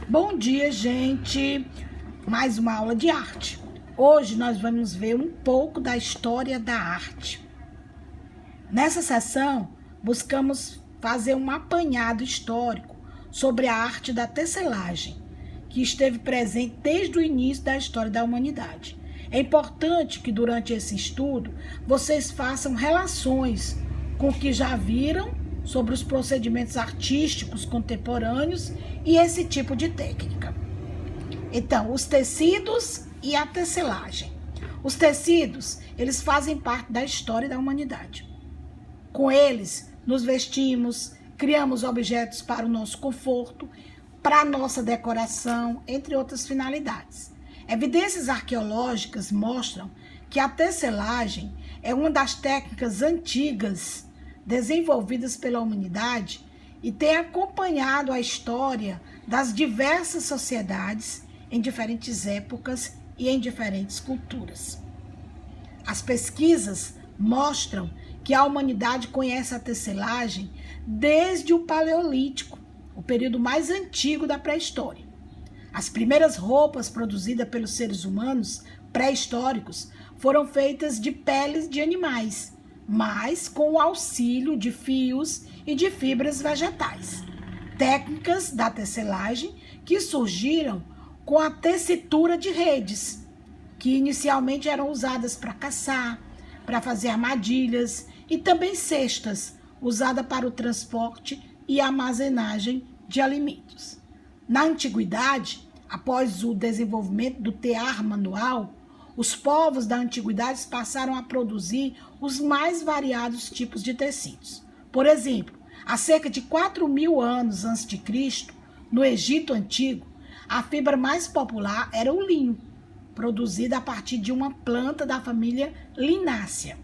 Bom dia, gente! Mais uma aula de arte. Hoje nós vamos ver um pouco da história da arte. Nessa sessão, buscamos fazer um apanhado histórico sobre a arte da tecelagem, que esteve presente desde o início da história da humanidade. É importante que durante esse estudo vocês façam relações com o que já viram sobre os procedimentos artísticos contemporâneos e esse tipo de técnica. Então, os tecidos e a tecelagem. Os tecidos, eles fazem parte da história da humanidade. Com eles, nos vestimos, criamos objetos para o nosso conforto, para a nossa decoração, entre outras finalidades. Evidências arqueológicas mostram que a tecelagem é uma das técnicas antigas desenvolvidas pela humanidade e tem acompanhado a história das diversas sociedades em diferentes épocas e em diferentes culturas. As pesquisas mostram que a humanidade conhece a tecelagem desde o Paleolítico, o período mais antigo da pré-história. As primeiras roupas produzidas pelos seres humanos pré-históricos foram feitas de peles de animais, mas com o auxílio de fios e de fibras vegetais. Técnicas da tecelagem que surgiram com a tessitura de redes, que inicialmente eram usadas para caçar, para fazer armadilhas e também cestas, usadas para o transporte e armazenagem de alimentos. Na antiguidade, após o desenvolvimento do tear manual, os povos da antiguidade passaram a produzir os mais variados tipos de tecidos. Por exemplo, há cerca de 4.000 anos antes de Cristo, no Egito Antigo, a fibra mais popular era o linho, produzido a partir de uma planta da família Linácea.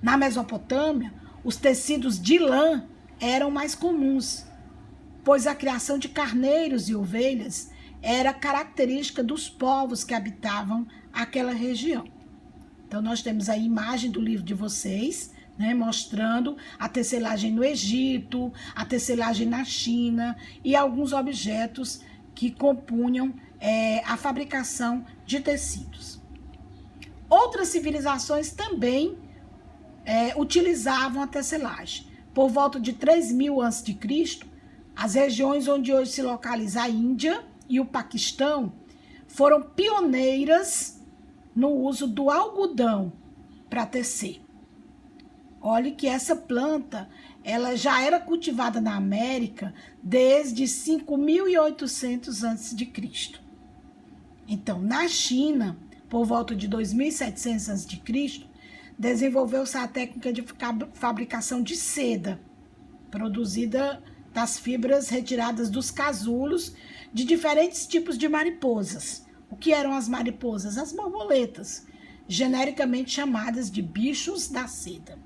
Na Mesopotâmia, os tecidos de lã eram mais comuns, pois a criação de carneiros e ovelhas era característica dos povos que habitavam aquela região. Então, nós temos a imagem do livro de vocês, né, mostrando a tecelagem no Egito, a tecelagem na China e alguns objetos que compunham a fabricação de tecidos. Outras civilizações também utilizavam a tecelagem. Por volta de 3.000 a.C., as regiões onde hoje se localiza a Índia e o Paquistão foram pioneiras no uso do algodão para tecer. Olhe que essa planta ela já era cultivada na América desde 5.800 a.C. Então, na China, por volta de 2.700 a.C., desenvolveu-se a técnica de fabricação de seda, produzida das fibras retiradas dos casulos de diferentes tipos de mariposas. O que eram as mariposas? As borboletas, genericamente chamadas de bichos da seda.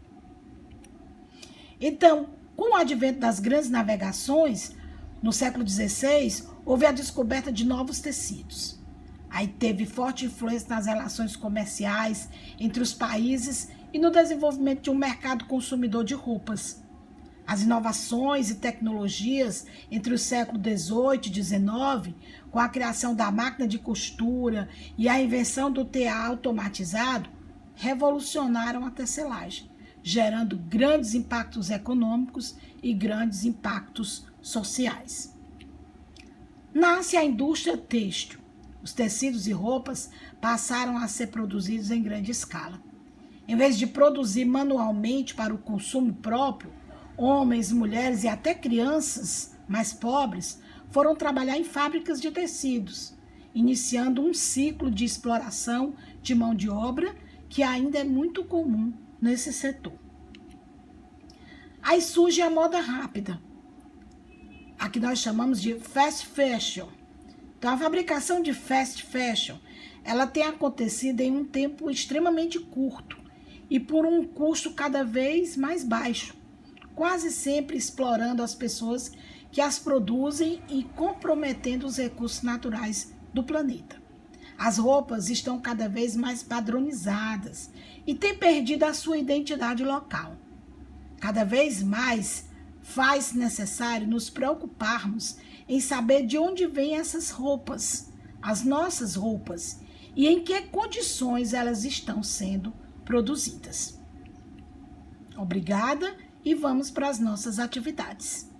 Então, com o advento das grandes navegações, no século XVI, houve a descoberta de novos tecidos. Aí teve forte influência nas relações comerciais entre os países e no desenvolvimento de um mercado consumidor de roupas. As inovações e tecnologias entre o século XVIII e XIX, com a criação da máquina de costura e a invenção do tear automatizado, revolucionaram a tecelagem, gerando grandes impactos econômicos e grandes impactos sociais. Nasce a indústria têxtil. Os tecidos e roupas passaram a ser produzidos em grande escala. Em vez de produzir manualmente para o consumo próprio, homens, mulheres e até crianças mais pobres foram trabalhar em fábricas de tecidos, iniciando um ciclo de exploração de mão de obra que ainda é muito comum nesse setor. Aí surge a moda rápida, a que nós chamamos de fast fashion. Então, a fabricação de fast fashion, ela tem acontecido em um tempo extremamente curto e por um custo cada vez mais baixo, quase sempre explorando as pessoas que as produzem e comprometendo os recursos naturais do planeta. As roupas estão cada vez mais padronizadas e têm perdido a sua identidade local. Cada vez mais faz necessário nos preocuparmos em saber de onde vêm essas roupas, as nossas roupas, e em que condições elas estão sendo produzidas. Obrigada e vamos para as nossas atividades.